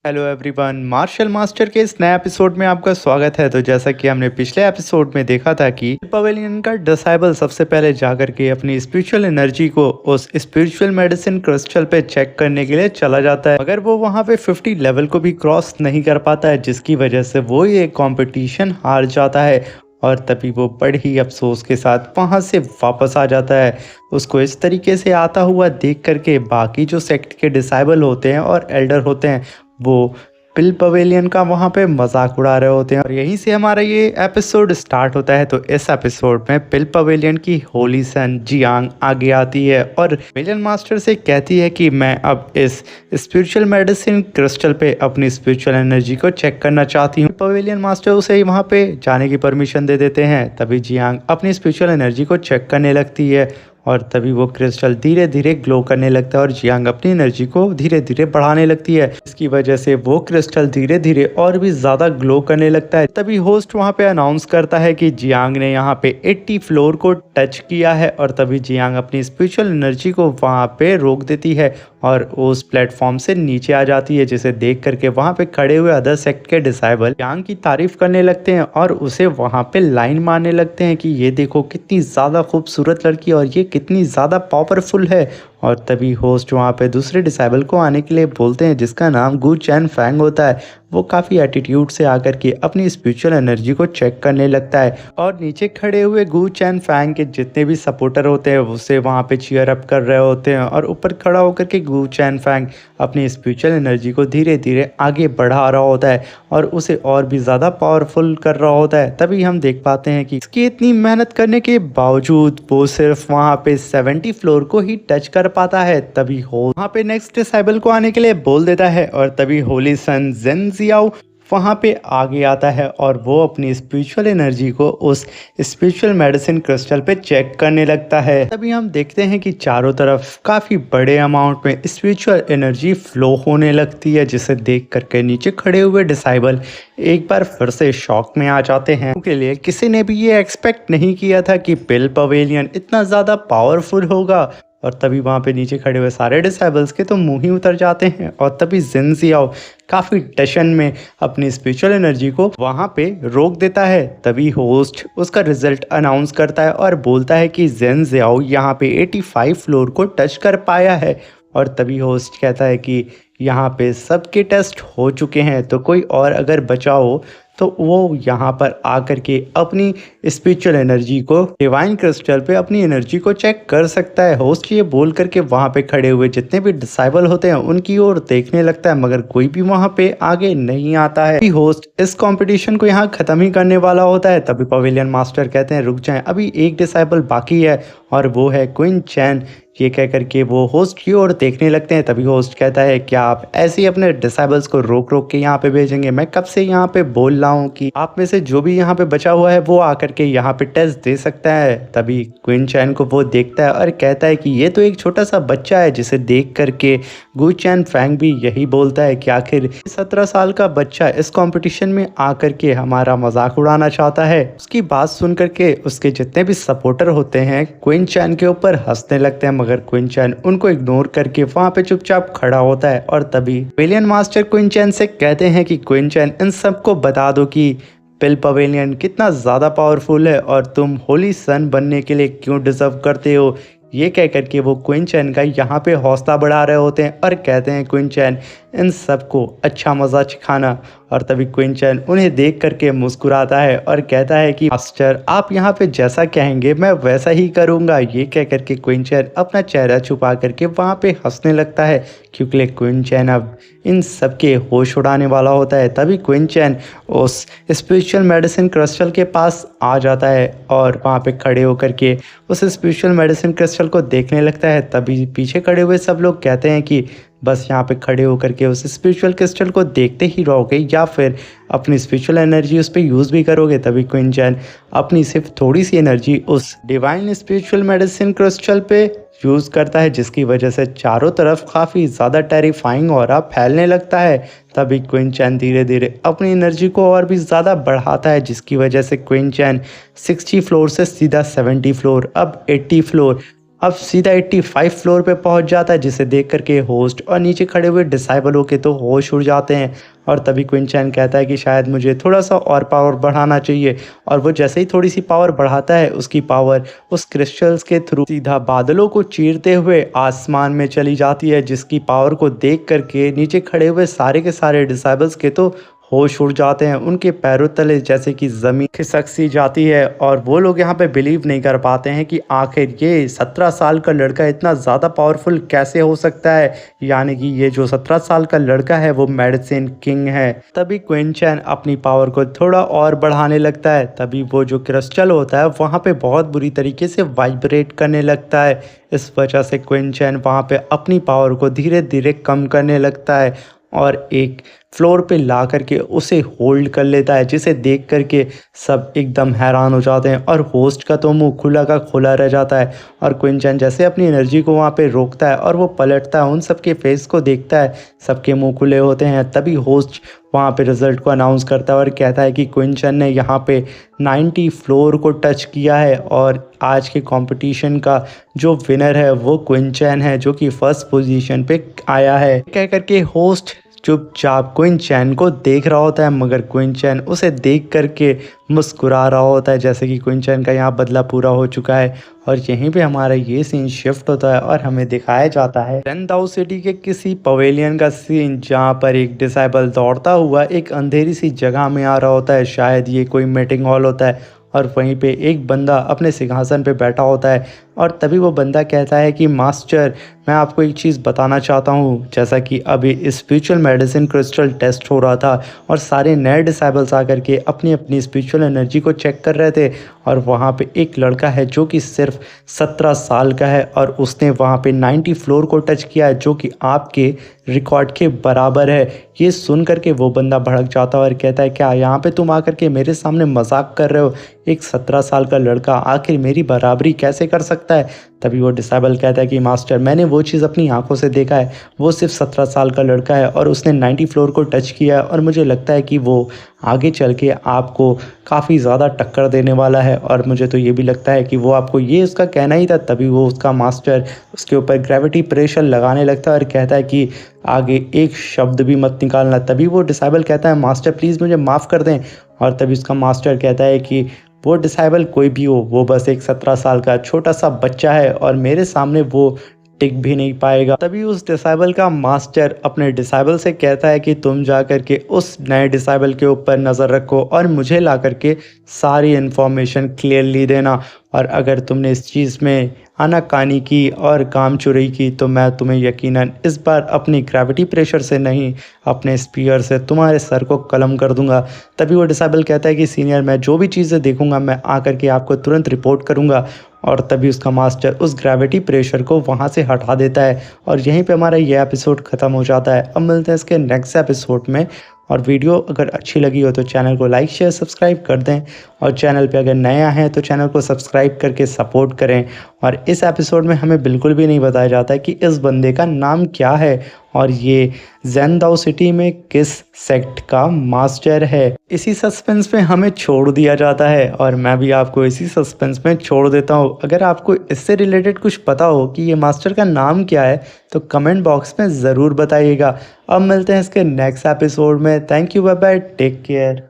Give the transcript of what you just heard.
Hello everyone, martial master के इस नए एपिसोड में आपका स्वागत है। तो जैसा कि हमने पिछले एपिसोड में देखा था कि पवेलियन का डिसाइबल सबसे पहले जाकर के अपनी स्पिरिचुअल एनर्जी को उस स्पिरिचुअल मेडिसिन क्रिस्टल पे चेक करने के लिए चला जाता है, मगर वो वहाँ पे 50 लेवल को भी क्रॉस नहीं कर पाता है, जिसकी वजह से वो ये कंपटीशन हार जाता है। और तभी वो बड़े ही अफसोस के साथ वहाँ से वापस आ जाता है। उसको इस तरीके से आता हुआ देख करके बाकी जो सेक्ट के डिसाइबल होते हैं और एल्डर होते हैं, वो पिल पवेलियन का वहाँ पे मजाक उड़ा रहे होते हैं। और यहीं से हमारा ये एपिसोड स्टार्ट होता है। तो इस एपिसोड में पिल पवेलियन की होली सन जियांग आगे आती है और विलियन मास्टर से कहती है कि मैं अब इस स्पिरिचुअल मेडिसिन क्रिस्टल पे अपनी स्पिरिचुअल एनर्जी को चेक करना चाहती हूँ। पवेलियन मास्टर उसे वहाँ पे जाने की परमिशन दे देते हैं। तभी जियांग अपनी स्पिरिचुअल एनर्जी को चेक करने लगती है और तभी वो क्रिस्टल धीरे धीरे ग्लो करने लगता है और जियांग अपनी एनर्जी को धीरे धीरे बढ़ाने लगती है। इसकी वजह से वो क्रिस्टल धीरे धीरे और भी ज़्यादा ग्लो करने लगता है। तभी होस्ट वहाँ पे अनाउंस करता है कि जियांग ने यहाँ पे 80 फ्लोर को टच किया है और तभी जियांग अपनी स्पिरिचुअल एनर्जी को वहाँ पे रोक देती है और उस प्लेटफॉर्म से नीचे आ जाती है, जिसे देख करके वहाँ पे खड़े हुए अदर सेक्ट के डिसाइबल जियांग की तारीफ करने लगते हैं और उसे वहाँ पे लाइन मारने लगते हैं कि ये देखो कितनी ज़्यादा खूबसूरत लड़की और ये कितनी ज़्यादा पावरफुल है। और तभी होस्ट वहाँ पे दूसरे डिसाइबल को आने के लिए बोलते हैं, जिसका नाम गू चैन फैंग होता है। वो काफ़ी एटीट्यूड से आकर के अपनी स्पिरिचुअल एनर्जी को चेक करने लगता है और नीचे खड़े हुए गू चैन फैंग के जितने भी सपोर्टर होते हैं उसे वहाँ पे चीयर अप कर रहे होते हैं और ऊपर खड़ा होकर के गू चैन फैंग अपनी स्पिरिचुअल एनर्जी को धीरे धीरे आगे बढ़ा रहा होता है और उसे और भी ज़्यादा पावरफुल कर रहा होता है। तभी हम देख पाते हैं कि इसकी इतनी मेहनत करने के बावजूद वो सिर्फ वहाँ पे 70 फ्लोर को ही टच कर पाता है। तभी हो वहाँ पे नेक्स्ट डिसाइबल को आने के लिए बोल देता है और तभी होली सन जेन जियाओ वहाँ पे आगे आता है और वो अपनी स्पिरिचुअल एनर्जी को उस स्पिरिचुअल मेडिसिन क्रिस्टल पे चेक करने लगता है। तभी हम देखते हैं कि चारों तरफ काफ़ी बड़े अमाउंट में स्पिरिचुअल एनर्जी फ्लो होने लगती है, जिसे देख करके नीचे खड़े हुए डिसाइबल एक बार फिर से शॉक में आ जाते हैं। उनके लिए किसी ने भी ये एक्सपेक्ट नहीं किया था कि पिल पवेलियन इतना ज़्यादा पावरफुल होगा। और तभी वहाँ पे नीचे खड़े हुए सारे डिसाइबल्स के तो मुंह ही उतर जाते हैं और तभी जिन जियाओ काफ़ी टेंशन में अपनी स्पिरिचुअल एनर्जी को वहाँ पे रोक देता है। तभी होस्ट उसका रिजल्ट अनाउंस करता है और बोलता है कि जिन जियाओ यहाँ पे 85 फ्लोर को टच कर पाया है। और तभी होस्ट कहता है कि यहाँ पे सबके टेस्ट हो चुके हैं, तो कोई और अगर बचा हो तो वो यहाँ पर आकर के अपनी स्पिरिचुअल एनर्जी को डिवाइन क्रिस्टल पे अपनी एनर्जी को चेक कर सकता है। होस्ट ये बोल करके वहाँ पे खड़े हुए जितने भी डिसाइबल होते हैं उनकी ओर देखने लगता है, मगर कोई भी वहाँ पे आगे नहीं आता है। होस्ट इस कंपटीशन को यहाँ खत्म ही करने वाला होता है। तभी पवेलियन मास्टर कहते हैं रुक जाएं, अभी एक डिसाइबल बाकी है और वो है क्वीन चैन। ये कह करके वो होस्ट की ओर देखने लगते हैं। तभी होस्ट कहता है क्या आप ऐसे ही अपने डिसाइबल्स को रोक रोक के यहाँ पे भेजेंगे? मैं कब से यहाँ पे बोल रहा हूँ कि आप में से जो भी यहाँ पे बचा हुआ है वो आकर के यहाँ पे टेस्ट दे सकता है। तभी क्वीन चैन को वो देखता है और कहता है कि ये तो एक छोटा सा बच्चा है, जिसे देख करके गू चैन फैंग भी यही बोलता है कि आखिर 17 साल का बच्चा इस कॉम्पिटिशन में आकर के हमारा मजाक उड़ाना चाहता है। उसकी बात सुन करके उसके जितने भी सपोर्टर होते हैं क्वीन चैन के ऊपर हंसने लगते हैं, मगर क्वीन चैन उनको इग्नोर करके वहाँ पे चुपचाप खड़ा होता है। और तभी विलियन मास्टर क्वीन चैन से कहते हैं कि क्वीन चैन इन सबको बता दो कि पिल पवेलियन कितना ज़्यादा पावरफुल है और तुम होली सन बनने के लिए क्यों डिजर्व करते हो। ये कह करके वो क्वीन चैन का यहाँ पे हौसला बढ़ा रहे होते हैं और कहते हैं क्वीन चैन इन सबको अच्छा मज़ा सिखाना। और तभी क्वीन चैन उन्हें देख करके मुस्कुराता है और कहता है कि मास्टर आप यहाँ पे जैसा कहेंगे मैं वैसा ही करूँगा। ये कह करके क्वीन चैन अपना चेहरा छुपा करके वहाँ पे हंसने लगता है, क्योंकि क्वीन चैन अब इन सब के होश उड़ाने वाला होता है। तभी क्वीन चैन उस स्पिरिचुअल मेडिसिन क्रिस्टल के पास आ जाता है और वहाँ पे खड़े होकर के उस स्पिरिचुअल मेडिसिन क्रिस्टल को देखने लगता है। तभी पीछे खड़े हुए सब लोग कहते हैं कि बस यहाँ पे खड़े होकर के उस स्पिरिचुअल क्रिस्टल को देखते ही रहोगे या फिर अपनी स्पिरिचुअल एनर्जी उस पर यूज़ भी करोगे। तभी क्वीन चैन अपनी सिर्फ थोड़ी सी एनर्जी उस डिवाइन स्पिरिचुअल मेडिसिन क्रिस्टल पे यूज़ करता है, जिसकी वजह से चारों तरफ काफ़ी ज़्यादा टेरिफाइंग ऑरा फैलने लगता है। तभी क्वीन चैन धीरे धीरे अपनी एनर्जी को और भी ज़्यादा बढ़ाता है, जिसकी वजह से क्वीन चैन 60 फ्लोर से सीधा 70 फ्लोर अब 80 फ्लोर अब सीधा 85 फ्लोर पे पहुंच जाता है, जिसे देख करके होस्ट और नीचे खड़े हुए डिसाइबलों के तो होश उड़ जाते हैं। और तभी क्विन चैन कहता है कि शायद मुझे थोड़ा सा और पावर बढ़ाना चाहिए। और वो जैसे ही थोड़ी सी पावर बढ़ाता है, उसकी पावर उस क्रिस्टल्स के थ्रू सीधा बादलों को चीरते हुए आसमान में चली जाती है, जिसकी पावर को देख करके नीचे खड़े हुए सारे के सारे डिसाइबल्स के तो होश उड़ जाते हैं। उनके पैरों तले जैसे कि ज़मीन खिसक सी जाती है और वो लोग यहाँ पे बिलीव नहीं कर पाते हैं कि आखिर ये 17 साल का लड़का इतना ज़्यादा पावरफुल कैसे हो सकता है। यानी कि ये जो 17 साल का लड़का है वो मेडिसिन किंग है। तभी क्विन चैन अपनी पावर को थोड़ा और बढ़ाने लगता है। तभी वो जो क्रिस्टल होता है वहाँ पे बहुत बुरी तरीके से वाइब्रेट करने लगता है। इस वजह से क्विन चैन वहाँ पे अपनी पावर को धीरे धीरे कम करने लगता है और एक फ्लोर पे ला करके उसे होल्ड कर लेता है, जिसे देख करके सब एकदम हैरान हो जाते हैं और होस्ट का तो मुंह खुला का खुला रह जाता है। और क्विन चैन जैसे अपनी एनर्जी को वहाँ पे रोकता है और वो पलटता है, उन सबके फेस को देखता है, सबके मुंह खुले होते हैं। तभी होस्ट वहाँ पे रिज़ल्ट को अनाउंस करता है और कहता है कि क्विन चैन ने यहाँ पे 90 फ्लोर को टच किया है और आज के कंपटीशन का जो विनर है वो क्विन चैन है, जो कि फर्स्ट पोजीशन पे आया है। कह करके होस्ट चुपचाप क्विन चैन को देख रहा होता है, मगर क्विन चैन उसे देख करके मुस्कुरा रहा होता है, जैसे कि क्विन चैन का यहाँ बदला पूरा हो चुका है। और यहीं पे हमारा ये सीन शिफ्ट होता है और हमें दिखाया जाता है रेनदाओ सिटी के किसी पवेलियन का सीन, जहाँ पर एक डिसाइबल दौड़ता हुआ एक अंधेरी सी जगह में आ रहा होता है। शायद ये कोई मीटिंग हॉल होता है और वहीं पे एक बंदा अपने सिंहासन पे बैठा होता है। और तभी वो बंदा कहता है कि मास्टर, मैं आपको एक चीज़ बताना चाहता हूँ। जैसा कि अभी स्पिरिचुअल मेडिसिन क्रिस्टल टेस्ट हो रहा था और सारे नए डिसाइबल्स आकर के अपनी अपनी स्पिरिचुअल एनर्जी को चेक कर रहे थे, और वहाँ पे एक लड़का है जो कि सिर्फ 17 साल का है और उसने वहाँ पे 90 फ्लोर को टच किया है, जो कि आपके रिकॉर्ड के बराबर है। ये सुन करके वो बंदा भड़क जाता है और कहता है, क्या यहाँ पे तुम आकर के मेरे सामने मजाक कर रहे हो? एक 17 साल का लड़का आखिर मेरी बराबरी कैसे कर सकता है? तभी वो डिसाइबल कहता है कि मास्टर, मैंने वो चीज़ अपनी आंखों से देखा है। वो सिर्फ 17 साल का लड़का है और उसने 90 फ्लोर को टच किया है और मुझे लगता है कि वो आगे चल के आपको काफ़ी ज़्यादा टक्कर देने वाला है। और मुझे तो ये भी लगता है कि वो आपको, ये उसका कहना ही था। तभी वो उसका मास्टर उसके ऊपर ग्रेविटी प्रेशर लगाने लगता है और कहता है कि आगे एक शब्द भी मत निकालना। तभी वो डिसाइबल कहता है, मास्टर प्लीज़ मुझे माफ़ कर दें। और तभी उसका मास्टर कहता है कि वो डिसाइबल कोई भी हो, वो बस एक 17 साल का छोटा सा बच्चा है और मेरे सामने वो टिक भी नहीं पाएगा। तभी उस डिसाइबल का मास्टर अपने डिसाइबल से कहता है कि तुम जा कर के उस नए डिसाइबल के ऊपर नज़र रखो और मुझे ला कर के सारी इन्फॉर्मेशन क्लियरली देना। और अगर तुमने इस चीज़ में आनाकानी की और काम चोरी की तो मैं तुम्हें यकीनन इस बार अपनी ग्रेविटी प्रेशर से नहीं, अपने स्पीयर से तुम्हारे सर को कलम कर दूंगा। तभी वो डिसाइबल कहता है कि सीनियर, मैं जो भी चीज़ें देखूंगा मैं आकर के आपको तुरंत रिपोर्ट करूंगा। और तभी उसका मास्टर उस ग्रेविटी प्रेशर को वहाँ से हटा देता है और यहीं पे हमारा ये एपिसोड ख़त्म हो जाता है। अब मिलते हैं इसके नेक्स्ट एपिसोड में। और वीडियो अगर अच्छी लगी हो तो चैनल को लाइक शेयर सब्सक्राइब कर दें, और चैनल पे अगर नया है तो चैनल को सब्सक्राइब करके सपोर्ट करें। और इस एपिसोड में हमें बिल्कुल भी नहीं बताया जाता कि इस बंदे का नाम क्या है और ये रेनदाओ सिटी में किस सेक्ट का मास्टर है। इसी सस्पेंस में हमें छोड़ दिया जाता है और मैं भी आपको इसी सस्पेंस में छोड़ देता हूँ। अगर आपको इससे रिलेटेड कुछ पता हो कि ये मास्टर का नाम क्या है तो कमेंट बॉक्स में ज़रूर बताइएगा। अब मिलते हैं इसके नेक्स्ट एपिसोड में। Thank you, bye bye, take care.